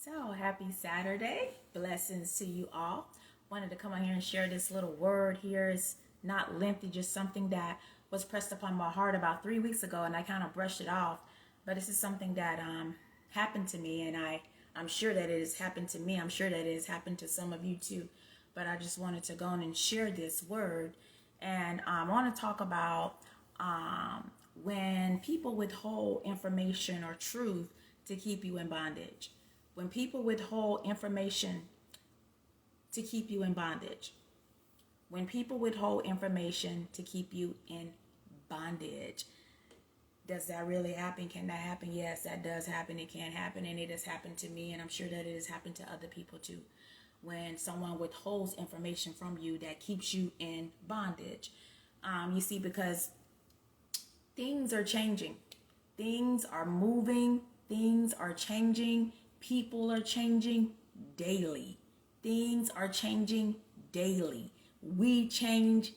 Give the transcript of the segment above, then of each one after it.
So happy Saturday. Blessings to you all. Wanted to come on here and share this little word here. It's not lengthy, just something that was pressed upon my heart about 3 weeks ago, and I kind of brushed it off. But this is something that happened to me, and I'm sure that it has happened to me. I'm sure that it has happened to some of you too. But I just wanted to go on and share this word. And I want to talk about when people withhold information or truth to keep you in bondage. When people withhold information to keep you in bondage. When people withhold information to keep you in bondage. Does that really happen? Can that happen? Yes, that does happen. It can happen, and it has happened to me, and I'm sure that it has happened to other people too. When someone withholds information from you that keeps you in bondage. You see, because things are changing. Things are moving. Things are changing. People are changing daily. Things are changing daily. We change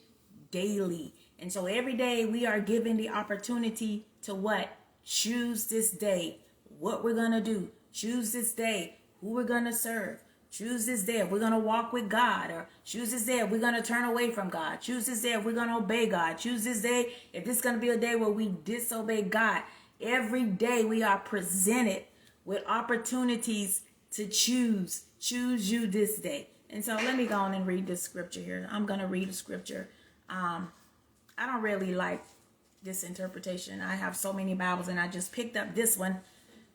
daily. And so every day we are given the opportunity to what? Choose this day what we're going to do. Choose this day who we're going to serve. Choose this day if we're going to walk with God, or choose this day if we're going to turn away from God. Choose this day if we're going to obey God. Choose this day if this is going to be a day where we disobey God. Every day we are presented with opportunities to choose. Choose you this day. And so let me go on and read this scripture here. I'm going to read a scripture. I don't really like this interpretation. I have so many Bibles, and I just picked up this one.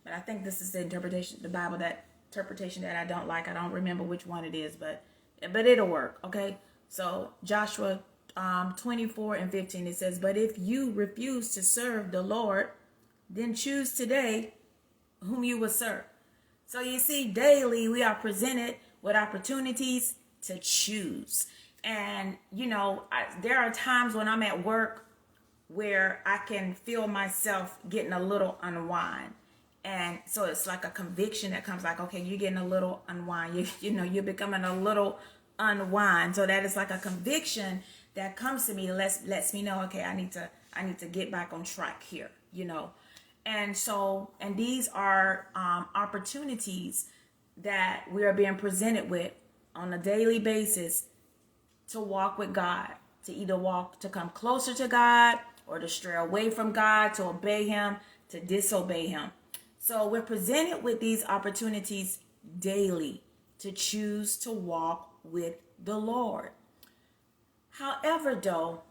But I think this is the interpretation that I don't like. I don't remember which one it is, but it'll work. Okay. So Joshua 24:15, it says, "But if you refuse to serve the Lord, then choose today whom you will serve." So you see, daily we are presented with opportunities to choose. And, there are times when I'm at work where I can feel myself getting a little unwind. And so it's like a conviction that comes like, okay, you're getting a little unwind. You're becoming a little unwind. So that is like a conviction that comes to me, lets me know, okay, I need to get back on track here, And these are opportunities that we are being presented with on a daily basis to walk with God, to come closer to God, or to stray away from God, to obey Him, to disobey Him. So we're presented with these opportunities daily to choose to walk with the Lord. However, though,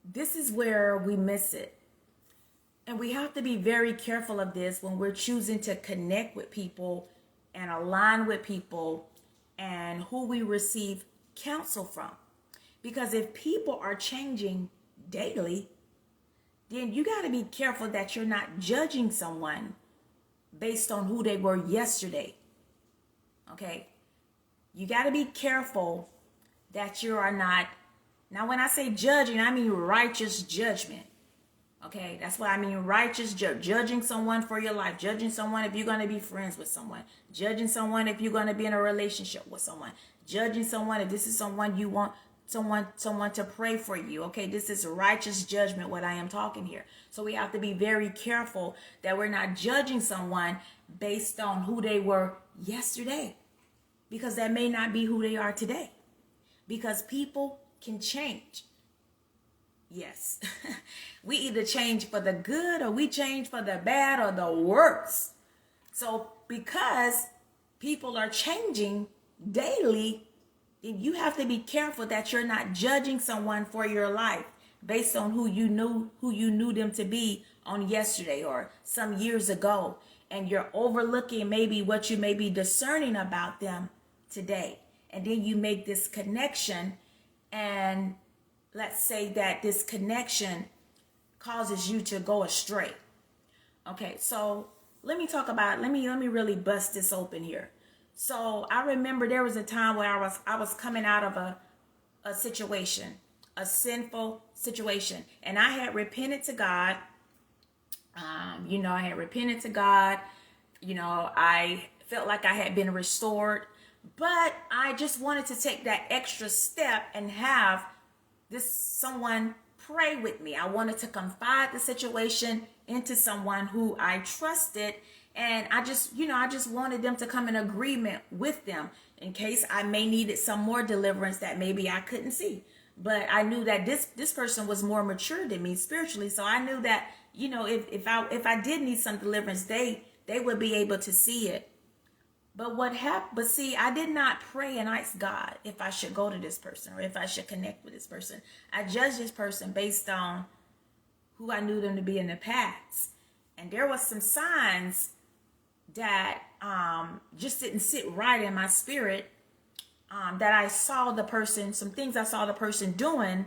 this is where we miss it. And we have to be very careful of this when we're choosing to connect with people and align with people and who we receive counsel from. Because if people are changing daily, then you got to be careful that you're not judging someone based on who they were yesterday. Okay? You got to be careful that you are not. Now, when I say judging, I mean righteous judgment. Okay, that's what I mean, righteous judging someone for your life, judging someone if you're going to be friends with someone, judging someone if you're going to be in a relationship with someone, judging someone if this is someone you want someone to pray for you. Okay, this is righteous judgment, what I am talking here. So we have to be very careful that we're not judging someone based on who they were yesterday, because that may not be who they are today, because people can change. Yes, we either change for the good or we change for the bad or the worse. So because people are changing daily, then you have to be careful that you're not judging someone for your life based on who you knew them to be on yesterday or some years ago, and you're overlooking maybe what you may be discerning about them today. And then you make this connection, and let's say that this connection causes you to go astray. Okay, so let me really bust this open here. So I remember there was a time where I was coming out of a situation, a sinful situation, and I had repented to God. I had repented to God. I felt like I had been restored, but I just wanted to take that extra step and have someone pray with me. I wanted to confide the situation into someone who I trusted And I just wanted them to come in agreement with them in case I may needed some more deliverance that maybe I couldn't see. But I knew that this person was more mature than me spiritually. So I knew that, if I did need some deliverance, they would be able to see it. But what happened? But see, I did not pray and ask God if I should go to this person or if I should connect with this person. I judged this person based on who I knew them to be in the past. And there was some signs that just didn't sit right in my spirit, that I saw the person, some things I saw the person doing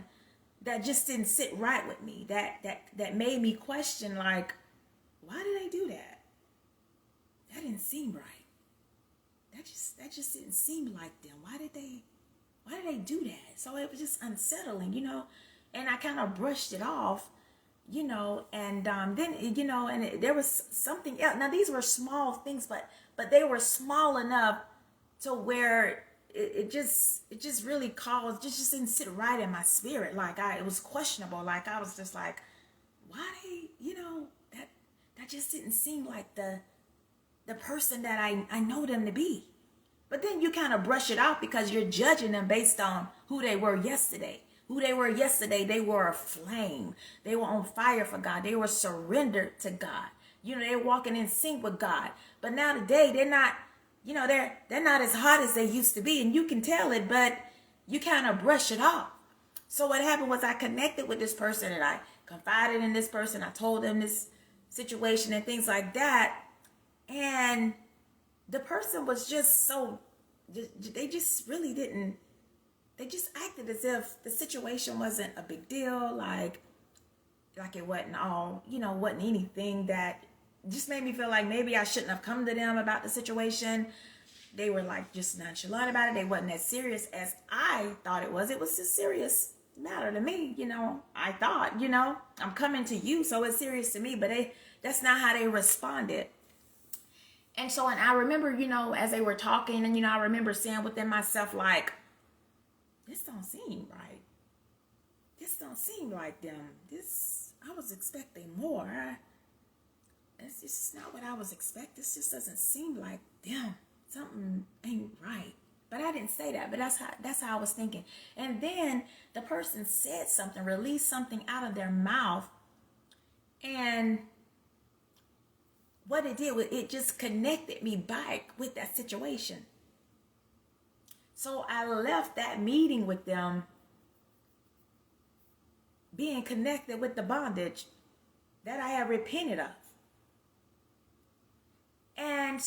that just didn't sit right with me, that made me question, like, why did they do that? That didn't seem right. That just didn't seem like them. Why did they do that? So it was just unsettling, and I kind of brushed it off, and then, there was something else. Now, these were small things, but they were small enough to where it just really just didn't sit right in my spirit. Like, it was questionable. Like, I was just like, why that just didn't seem like the person that I know them to be. But then you kind of brush it off because you're judging them based on who they were yesterday. Who they were yesterday, they were aflame. They were on fire for God. They were surrendered to God. They were walking in sync with God. But now today, they're not, they're not as hot as they used to be. And you can tell it, but you kind of brush it off. So what happened was I connected with this person and I confided in this person. I told them this situation and things like that. And the person was just they just acted as if the situation wasn't a big deal. Like it wasn't wasn't anything that just made me feel like maybe I shouldn't have come to them about the situation. They were like just nonchalant about it. They wasn't as serious as I thought it was. It was a serious matter to me. I thought, I'm coming to you, so it's serious to me, but that's not how they responded. And so, and I remember, as they were talking, and, I remember saying within myself, like, this don't seem right. This don't seem like them. I was expecting more. This is not what I was expecting. This just doesn't seem like them. Something ain't right. But I didn't say that, but that's how I was thinking. And then the person said something, released something out of their mouth, and what it did was it just connected me back with that situation. So I left that meeting with them being connected with the bondage that I had repented of. And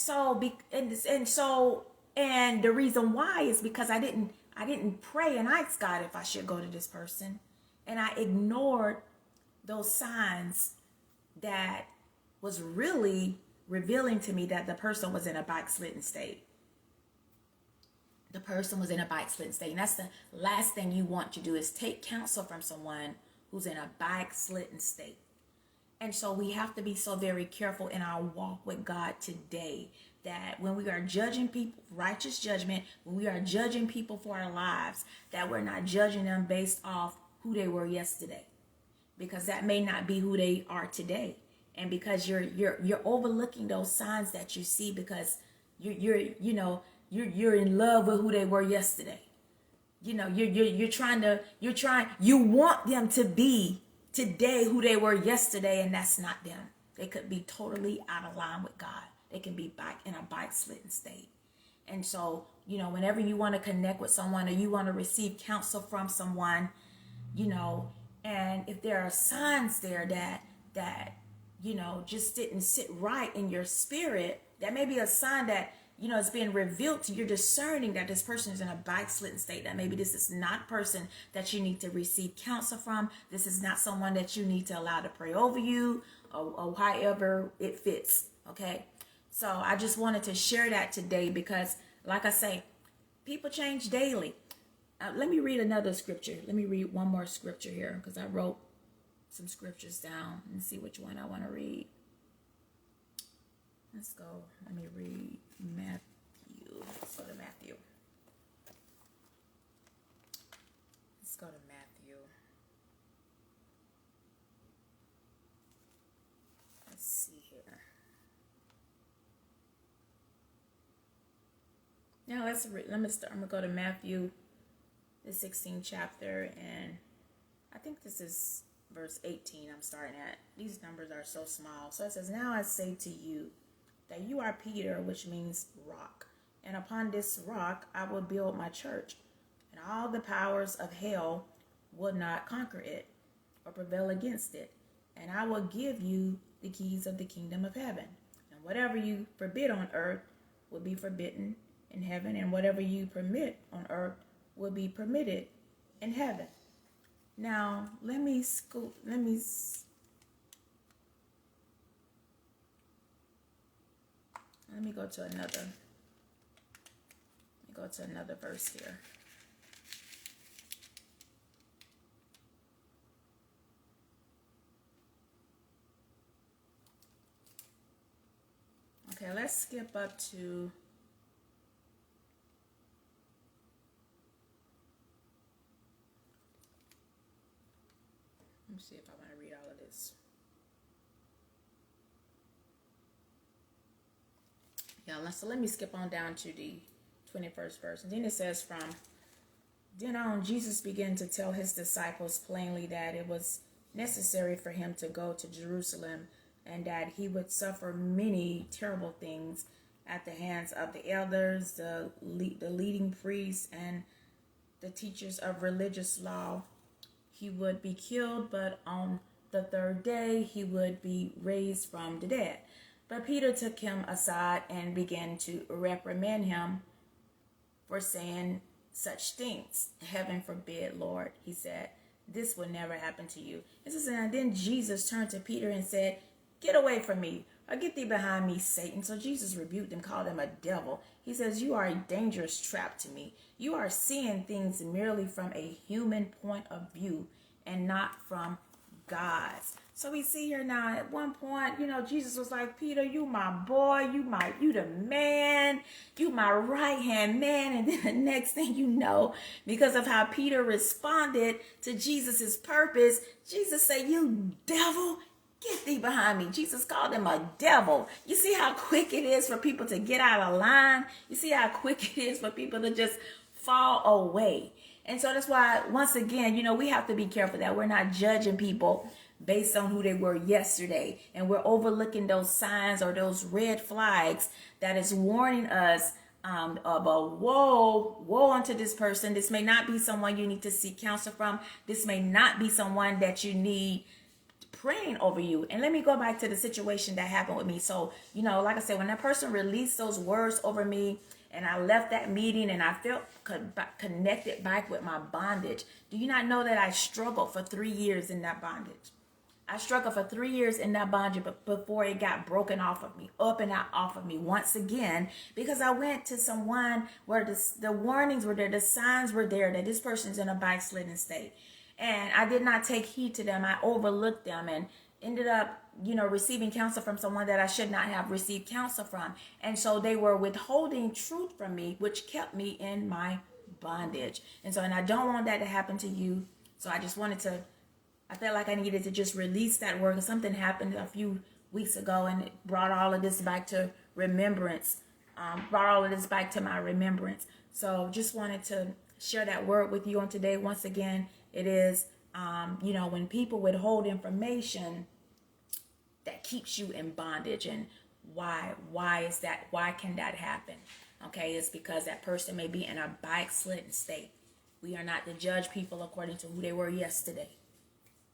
the reason why is because I didn't pray and ask God if I should go to this person. And I ignored those signs that was really revealing to me that the person was in a backslidden state. The person was in a backslidden state. And that's the last thing you want to do, is take counsel from someone who's in a backslidden state. And so we have to be so very careful in our walk with God today, that when we are judging people, righteous judgment, when we are judging people for our lives, that we're not judging them based off who they were yesterday, because that may not be who they are today. And because you're overlooking those signs that you see, because you're in love with who they were yesterday. You want them to be today who they were yesterday, and that's not them. They could be totally out of line with God. They can be back in a backslidden state. And so, whenever you want to connect with someone or you want to receive counsel from someone, and if there are signs there that just didn't sit right in your spirit, that may be a sign that, it's being revealed to you. You're discerning that this person is in a backslidden state, that maybe this is not a person that you need to receive counsel from. This is not someone that you need to allow to pray over you, or however it fits. Okay. So I just wanted to share that today because, like I say, people change daily. Let me read another scripture. Let me read one more scripture here, because I wrote some scriptures down and see which one I want to read. Let's go. Let me read Matthew. Let's go to Matthew. Let's go to Matthew. Let's see here. Now let's read. Let me start. I'm gonna go to Matthew, the 16th chapter, and I think this is verse 18. I'm starting at. These numbers are so small. So it says, "Now I say to you that you are Peter, which means rock, and upon this rock I will build my church, and all the powers of hell will not conquer it or prevail against it. And I will give you the keys of the kingdom of heaven. And whatever you forbid on earth will be forbidden in heaven, and whatever you permit on earth will be permitted in heaven." Now, let me go to another verse here. Okay, let's skip up to let me see if I want to read all of this. Yeah, so let me skip on down to the 21st verse. And then it says, then on Jesus began to tell his disciples plainly that it was necessary for him to go to Jerusalem, and that he would suffer many terrible things at the hands of the elders, the leading priests, and the teachers of religious law. He would be killed, but on the third day he would be raised from the dead. But Peter took him aside and began to reprimand him for saying such things. "Heaven forbid, Lord," he said. "This will never happen to you." And then Jesus turned to Peter and said, "Get away from me, or get thee behind me, Satan." So Jesus rebuked him, called him a devil. He says, "You are a dangerous trap to me. You are seeing things merely from a human point of view and not from God's." So we see here now, at one point, Jesus was like, "Peter, you my boy, you the man, you my right hand man." And then the next thing you know, because of how Peter responded to Jesus's purpose, Jesus said, "You devil, get thee behind me." Jesus called him a devil. You see how quick it is for people to get out of line? You see how quick it is for people to just fall away? And so that's why, once again, we have to be careful that we're not judging people based on who they were yesterday. And we're overlooking those signs or those red flags that is warning us of a woe unto this person. This may not be someone you need to seek counsel from. This may not be someone that you need praying over you. And let me go back to the situation that happened with me. So, like I said, when that person released those words over me, and I left that meeting and I felt connected back with my bondage. Do you not know that I struggled for 3 years in that bondage? I struggled for 3 years in that bondage before it got broken off of me, up and out off of me once again, because I went to someone where the warnings were there, the signs were there that this person's in a backslidden state. And I did not take heed to them. I overlooked them and ended up, receiving counsel from someone that I should not have received counsel from. And so they were withholding truth from me, which kept me in my bondage. And I don't want that to happen to you. So I felt like I needed to just release that word. Something happened a few weeks ago and it brought all of this back to remembrance, brought all of this back to my remembrance. So just wanted to share that word with you on today. Once again, it is, when people withhold information, that keeps you in bondage. And why is that? Why can that happen? Okay, it's because that person may be in a backslidden state. We are not to judge people according to who they were yesterday.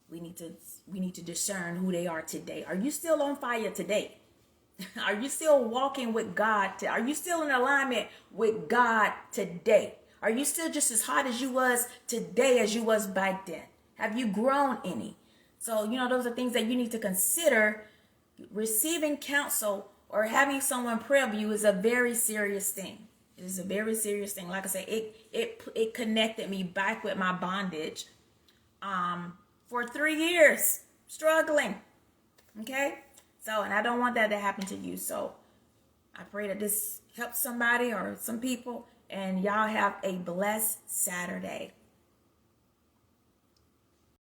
We need to discern who they are today. Are you still on fire today? Are you still walking with God? Are you still in alignment with God today? Are you still just as hot as you was today as you was back then? Have you grown any? So, those are things that you need to consider. Receiving counsel or having someone pray over you is a very serious thing. It is a very serious thing. Like I said, it connected me back with my bondage for 3 years, struggling. Okay? So, and I don't want that to happen to you. So, I pray that this helps somebody or some people. And y'all have a blessed Saturday.